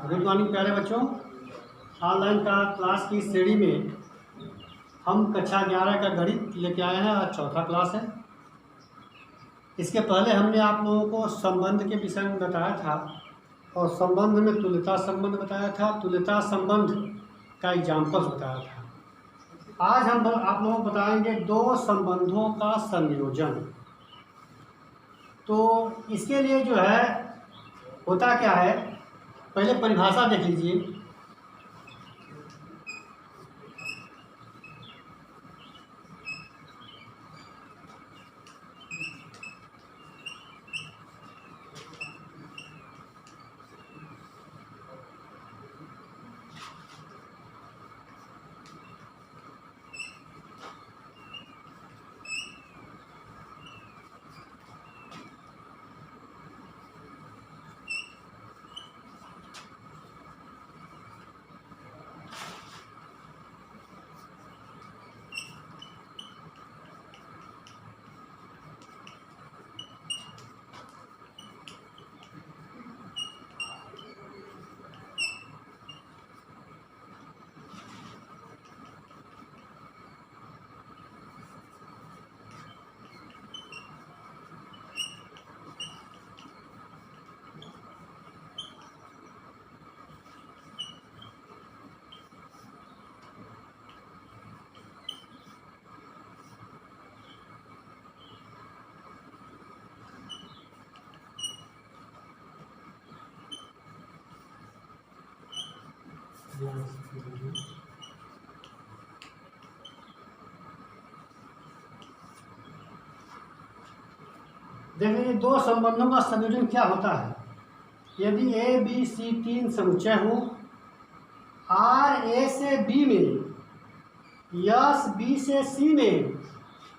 Good morning प्यारे बच्चों। Online का क्लास की श्रेणी में हम कक्षा 11 का गणित लेके आए हैं। आज चौथा क्लास है। इसके पहले हमने आप लोगों को संबंध के विषय में बताया था और संबंध में तुल्यता संबंध बताया था, तुल्यता संबंध का एग्जाम्पल्स बताया था। आज हम आप लोगों को बताएंगे दो संबंधों का संयोजन। तो इसके लिए जो है होता क्या है, पहले परिभाषा देख लीजिए। देखिए, दो संबंधों का संयोजन क्या होता है। यदि ए बी सी तीन समुच्चय हो, आर ए से बी में, यस बी से सी में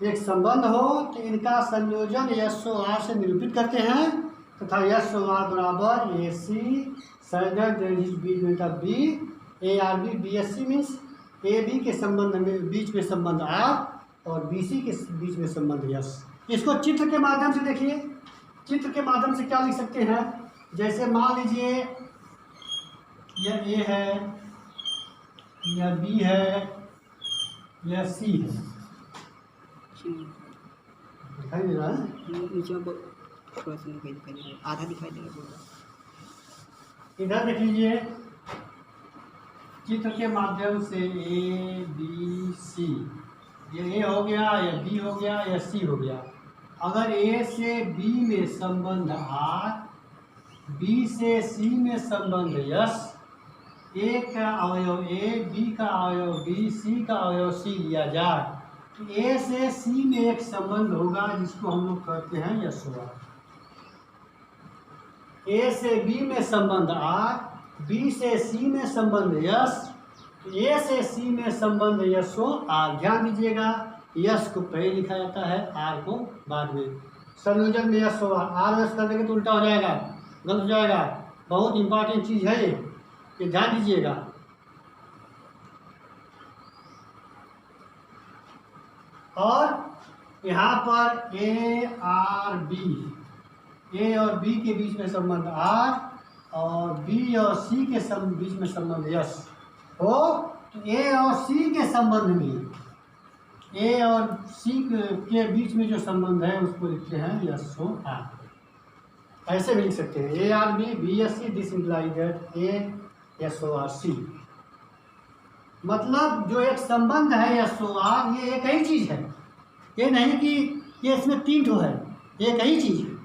एक संबंध हो, तो इनका संयोजन यस ओ आर से निरूपित करते हैं तथा यस ओ आर बराबर A C B A R B B S C means A B के संबंध में बीच में संबंध आर और बी सी के बीच में संबंध यस। इसको चित्र के माध्यम से देखिए। चित्र के माध्यम से क्या लिख सकते हैं, जैसे मान लीजिए यह ए है, यह बी है, यह सी है। दिखाई दे रहा है? आधा दिखाई दे रहा है। इधर देख लीजिए, चित्र के माध्यम से ए बी सी, ये ए हो गया, या बी हो गया, या सी हो गया। अगर ए से बी में संबंध आर, बी से सी में संबंध यस, ए का अवयव ए, बी का अवयव बी, सी का अवयव सी लिया जाए, तो ए से सी में एक संबंध होगा जिसको हम लोग कहते हैं यस ओ आर। ए से बी में संबंध आर, बी से सी में संबंध यस, ए से सी में संबंध यस ओ आर। ध्यान दीजिएगा, यस को पहले लिखा जाता है, आर को बाद में। संयोजन में यस ओ आर यस कर देंगे तो उल्टा हो जाएगा, गलत हो जाएगा। बहुत इंपॉर्टेंट चीज़ है ये ध्यान दीजिएगा। और यहाँ पर ए आर बी, ए और बी के बीच में संबंध आर और बी और सी के बीच में संबंध यस हो, तो ए और सी के संबंध में, ए और सी के बीच में जो संबंध है उसको लिखते हैं यस ओ आर। ऐसे भी लिख सकते हैं a R B B S c, this implies that a S O R c. मतलब जो एक संबंध है एस ओ आर, ये एक ही चीज़ है। ये नहीं कि ये इसमें तीन ठो है, एक ही चीज़ है।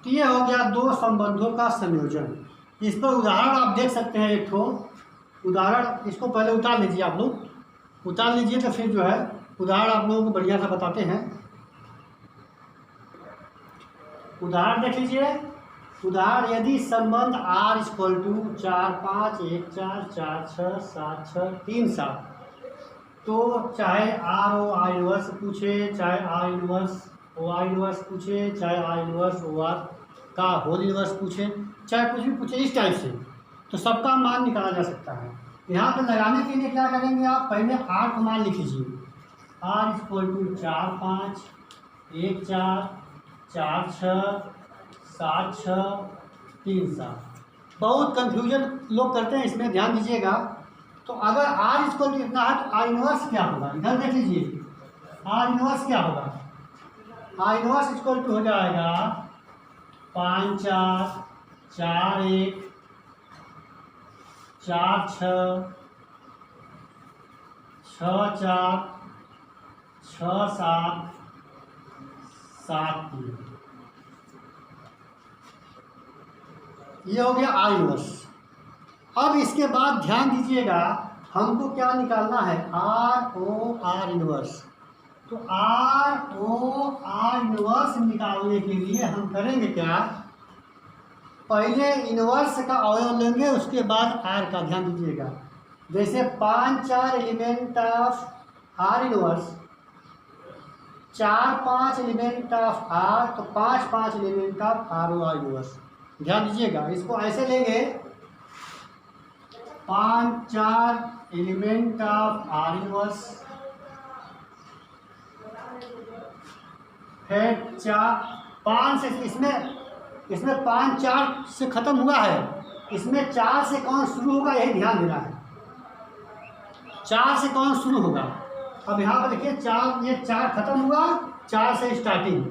तो ये हो गया दो संबंधों का संयोजन। इस पर उदाहरण आप देख सकते हैं। एक ठो उदाहरण, इसको पहले उतार लीजिए, आप लोग उतार लीजिए तो फिर जो है उदाहरण आप लोगों को बढ़िया सा बताते हैं। उदाहरण देख लीजिए। उदाहरण, यदि संबंध R इक्वल टू 4 5 1 4 4 6 7 6 3 7, तो चाहे R ओ आई इनवर्स पूछे, चाहे R inverse o I inverse पूछे, चाहे R इनवर्स ओ आर का होल इनवर्स पूछे, चाहे कुछ भी पूछे इस टाइप से, तो सबका मान निकाला जा सकता है। यहाँ पर लगाने के लिए क्या करेंगे, आप पहले R का मान लिख लीजिए। R equal to 4 5 1 4 4 6 7 6 3 7। बहुत कंफ्यूजन लोग करते हैं, इसमें ध्यान दीजिएगा। तो अगर आर इक्वल टू इतना है तो आर इनवर्स क्या होगा, इधर देख लीजिए। आर इनवर्स क्या होगा, आर इनवर्स इक्वल टू हो जाएगा 5 4 4 1 4 6 6 4 6 7 7 3। ये हो गया आर इनवर्स। अब इसके बाद ध्यान दीजिएगा, हमको क्या निकालना है, आर ओ आर इनवर्स। तो आर ओ आर इनवर्स निकालने के लिए हम करेंगे क्या, पहले इनवर्स का अवयव लेंगे, उसके बाद आर का। ध्यान दीजिएगा, जैसे 5 4 element of R inverse, 4 5 element of R, तो 5 5 element of R o R inverse. ध्यान दीजिएगा, इसको ऐसे लेंगे 5 4 एलिमेंट ऑफ आर इनवर्स, फिर 4 5 से, इसमें 5 4 से ख़त्म हुआ है, इसमें 4 से कौन शुरू होगा यही ध्यान देना है, 4 से कौन शुरू होगा। अब यहाँ पर देखिए 4, ये 4 खत्म हुआ, 4 से स्टार्टिंग,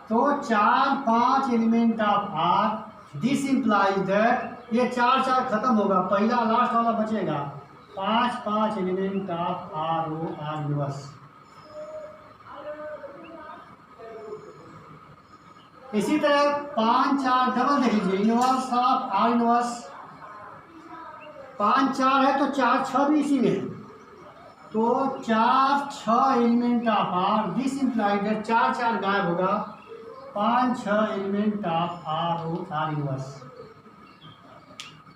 तो 4 5 element of R, this implies that ये 4 4 खत्म होगा, पहला लास्ट वाला बचेगा 5 5 element of R o R inverse. इसी तरह 5 4 डबल देख लीजिए, इनवर्स ऑफ आर इनवर्स, 5 4 है तो 4 6 भी इसी में है, तो 4 6 element of R, this implied that 4 4 गायब होगा, 5 6 element of R o R inverse.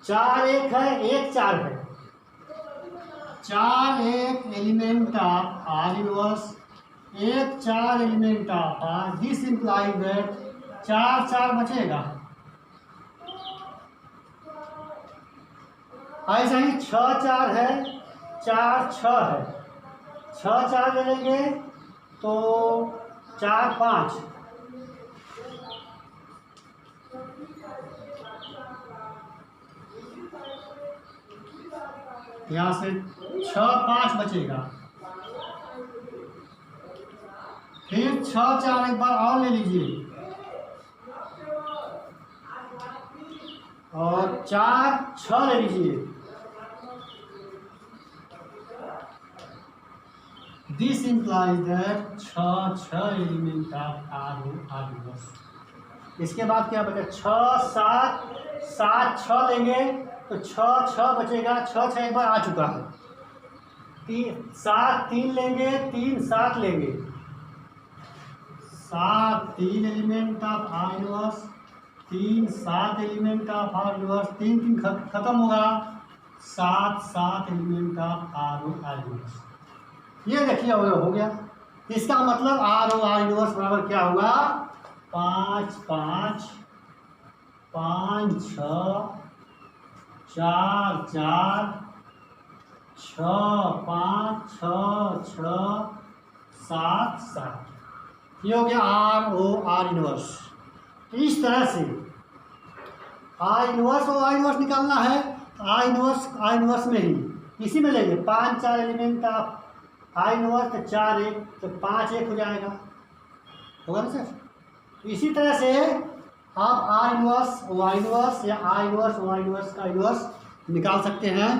4 1 है, 1 4 है, 4 1 element of R inverse, 1 4 element of R, this implies that 4 4 बचेगा। ऐसा ही 6 4 है, 4 6 है, 6 4 ले लेंगे तो 4 5, यहाँ से 6 5 बचेगा, फिर 6 4 एक बार और ले लीजिए, और 4 6 ले लीजिए, this implies that 6 6 element of R o R inverse. इसके बाद क्या बचा, 6 7 7 6 लेंगे तो 6 6 बचेगा, 6 6 एक बार आ चुका है, 7 3 लेंगे, 3 7 लेंगे, 7 3 element of R inverse, 3 7 element of R inverse, 3 3 खत्म होगा, 7 7 element of R o R inverse. ये देखिए हो गया। इसका मतलब आर ओ आर इनवर्स बराबर क्या होगा, 5 5 5 6 4 4 6 5 6 6 7 7। ये हो गया आर ओ आर इनवर्स। इस तरह से आर इनवर्स और आर इनवर्स निकालना है, आर इनवर्स में ही इसी में लेंगे 5 4 एलिमेंट ऑफ आर इनवर्स, तो 4 1 तो 5 1 हो जाएगा, होगा ना सर। इसी तरह से आप आर इनवर्स वाई इनवर्स या आर इनवर्स वाई इनवर्स का इनवर्स निकाल सकते हैं,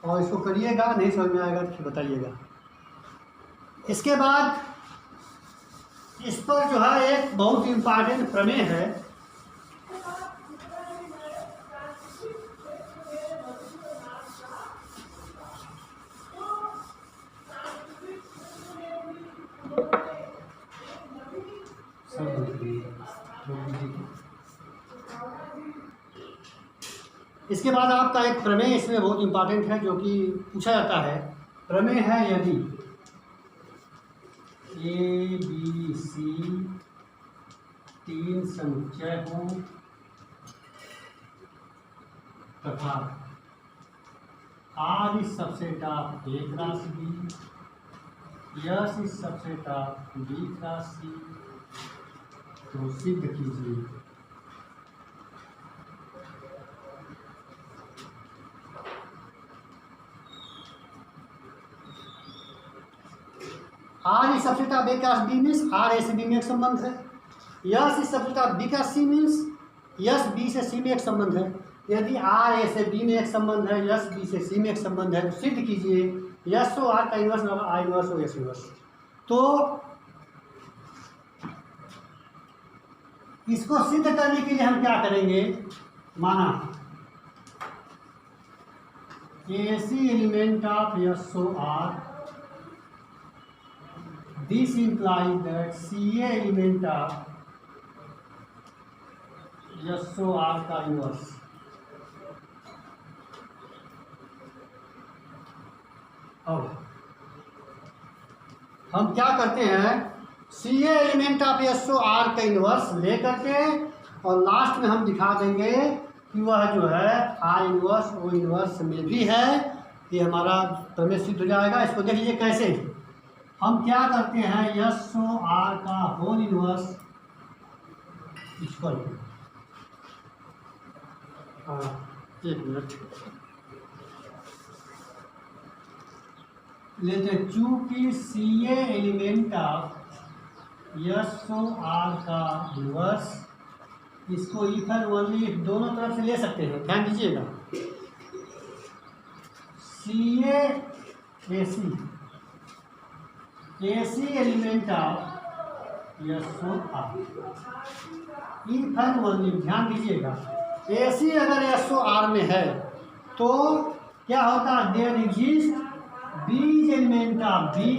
और इसको करिएगा, नहीं समझ में आएगा तो बताइएगा। इसके बाद इस पर जो है एक बहुत इम्पॉर्टेंट प्रमेय है, इसके बाद आपका एक प्रमेय इसमें बहुत इम्पॉर्टेंट है जो कि पूछा जाता है। प्रमेय है यदि ए बी सी 3 समुच्चय हो तथा R is subset of A cross B, S is subset of B cross C, तो सिद्ध कीजिए R is subset of A cross B means R A से बी में एक संबंध है। S is subset of B cross C means S B से C में एक संबंध है। यदि आर ए से बी में एक संबंध है, यस बी से सी में एक संबंध है, तो सिद्ध कीजिए यस ओ आर का इन्वर्स होगा आई इन्वर्स ओ एस इन्वर्स। तो इसको सिद्ध करने के लिए हम क्या करेंगे, माना A C element of S O R, this implies that C A element of S O R का इन्वर्स। अब हम क्या करते हैं, C A element of S O R का इन्वर्स ले करके और लास्ट में हम दिखा देंगे कि वह जो है आर इन्वर्स ओ इन्वर्स में भी है। ये हमारा प्रमेय सिद्ध हो जाएगा। इसको देख लीजिए कैसे हम क्या करते हैं, एस ओ आर का होल इन्वर्स इक्वल, एक मिनट लेते, चूंकि C A element of S O R का इन्वर्स, इसको इफर ओनली दोनों तरफ से ले सकते हैं, ध्यान दीजिएगा। C A C element of S O R if only, ध्यान दीजिएगा। ए सी अगर एस ओ आर में है तो क्या होता है, there exist B element of B,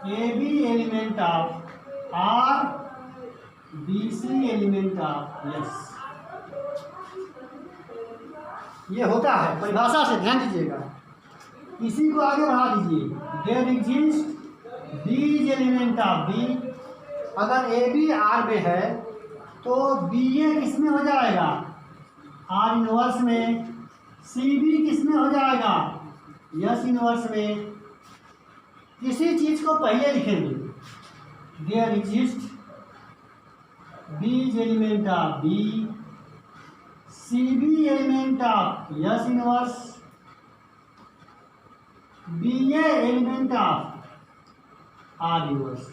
a b element of R, b c element of S. ये होता है परिभाषा से, ध्यान दीजिएगा। इसी को आगे बढ़ा दीजिए, there exist B element of B, अगर ए बी आर में है तो बी ए किस में हो जाएगा, आर इनवर्स में, सी बी किस में हो जाएगा, यस इनवर्स में। इसी चीज को पहले लिखेंगे, there exist B element of B, C B element of S inverse, B A element of R inverse.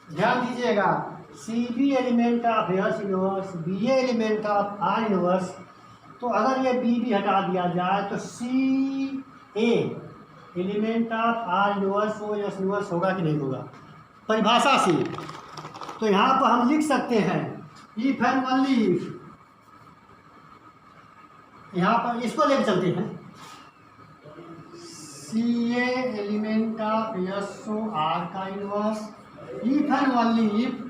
ध्यान दीजिएगा, C B element of S inverse, B A element of R inverse. तो अगर ये बी भी हटा दिया जाए तो C A element of R inverse O S inverse होगा कि नहीं होगा, परिभाषा से। तो यहाँ पर हम लिख सकते हैं इफ एंड ओनली इफ, यहाँ पर इसको लेकर चलते हैं, C A element of S O R का inverse if and only if.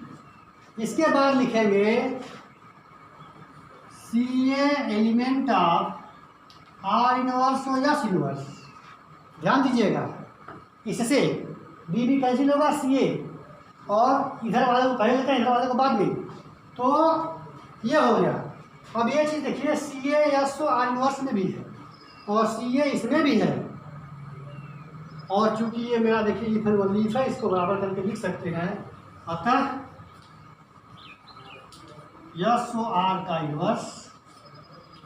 इसके बाद लिखेंगे C A element of R inverse O S inverse. ध्यान दीजिएगा, इससे बी भी कैंसिल होगा, सी ए और इधर वाले को पहले लेते हैं, इधर वाले को बाद में, तो ये हो गया। अब ये चीज़ देखिए, C A S O R inverse में भी है और सी ए इसमें भी है, और चूंकि ये मेरा देखिए इफ एंड ओनली इफ है, इसको बराबर करके लिख सकते हैं। अतः एस ओ आर का इनवर्स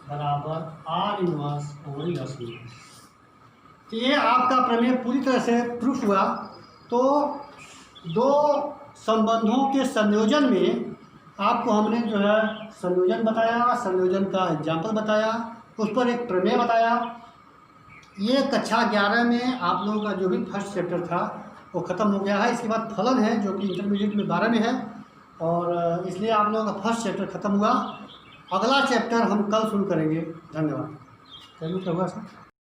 बराबर आर इनवर्स और एस इनवर्स। तो ये आपका प्रमेय पूरी तरह से प्रूफ हुआ। तो दो संबंधों के संयोजन में आपको हमने जो है संयोजन बताया, संयोजन का एग्जाम्पल बताया, उस पर एक प्रमेय बताया। ये कक्षा 11 में आप लोगों का जो भी फर्स्ट चैप्टर था वो ख़त्म हो गया है। इसके बाद फलन है जो कि इंटरमीडिएट में 12 में है, और इसलिए आप लोगों का फर्स्ट चैप्टर ख़त्म हुआ। अगला चैप्टर हम कल शुरू करेंगे। धन्यवाद। चलिए, क्या हुआ सर?